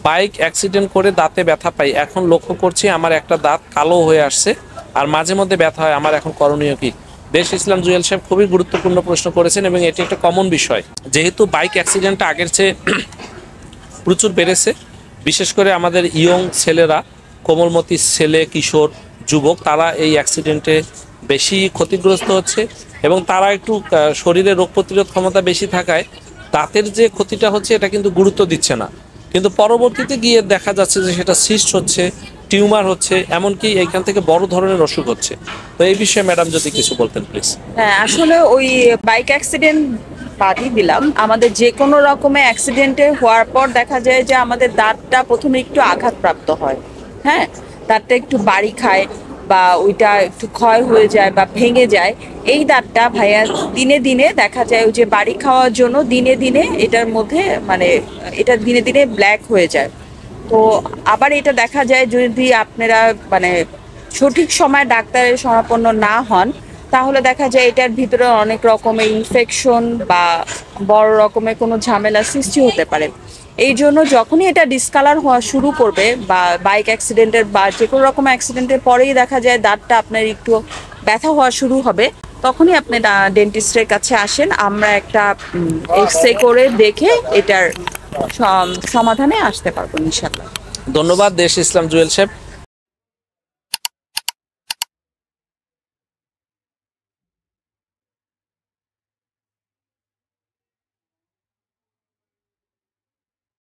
Bike accident করে দাঁতে ব্যথা পাই, এখন লক্ষ্য করছি আমার একটা দাঁত কালো হয়ে আসছে আর মাঝে মধ্যে ব্যথা হয়, আমার এখন করণীয় কি? দেশ ইসলাম জুয়েল সাহেব খুবই গুরুত্বপূর্ণ প্রশ্ন করেছেন এবং এটি একটা কমন বিষয়। যেহেতু বাইক অ্যাক্সিডেন্টটা আগের চেয়ে প্রচুর বেড়েছে, বিশেষ করে আমাদের ইয়ং ছেলেরা, কোমলমতি ছেলে, কিশোর, যুবক, তারা এই অ্যাক্সিডেন্টে বেশি ক্ষতিগ্রস্ত হচ্ছে এবং তারা একটু শরীরে রোগ প্রতিরোধ ক্ষমতা বেশি থাকায় দাঁতের যে ক্ষতিটা হচ্ছে এটা কিন্তু গুরুত্ব দিচ্ছে না, কিন্তু পরবর্তীতে গিয়ে দেখা যাচ্ছে যে সেটা সিস্ট হচ্ছে, টিউমার হচ্ছে, এমনকি এইখান থেকে বড় ধরনের অসুখ হচ্ছে। তো এই বিষয়ে ম্যাডাম যদি কিছু বলতেন প্লিজ। হ্যাঁ, আসলে ওই বাইক অ্যাক্সিডেন্ট বাদই দিলাম, আমাদের যে কোনো রকমের অ্যাক্সিডেন্টে হওয়ার পর দেখা যায় যে আমাদের দাঁতটা প্রথমে একটু আঘাতপ্রাপ্ত হয়। হ্যাঁ, দাঁতটা একটু বাড়ি খায় বা ওইটা একটু ক্ষয় হয়ে যায় বা ভেঙে যায়। এই দাঁতটা ভাইয়া দিনে দিনে দেখা যায় ওই যে বাড়ি খাওয়ার জন্য দিনে দিনে এটার মধ্যে মানে এটা দিনে দিনে ব্ল্যাক হয়ে যায়। তো আবার এটা দেখা যায় যদি আপনারা মানে সঠিক সময় ডাক্তারের শরণাপন্ন না হন, তাহলে দেখা যায় এটার ভিতরে অনেক রকমের ইনফেকশন বা বড় রকমের কোনো ঝামেলা সৃষ্টি হতে পারে। এই জন্য যখনই এটা ডিসকালার হওয়া শুরু করবে বা বাইক অ্যাক্সিডেন্টের বা যে কোনো রকম অ্যাক্সিডেন্টের পরেই দেখা যায় দাঁতটা আপনার একটু ব্যথা হওয়া শুরু হবে, তখনই আপনি ডেন্টিস্টের কাছে আসেন, আমরা একটা এক্সরে করে দেখে এটার সমাধানে আসতে পারবো ইনশাল্লাহ। ধন্যবাদ দেশ ইসলাম জুয়েল সাহেব।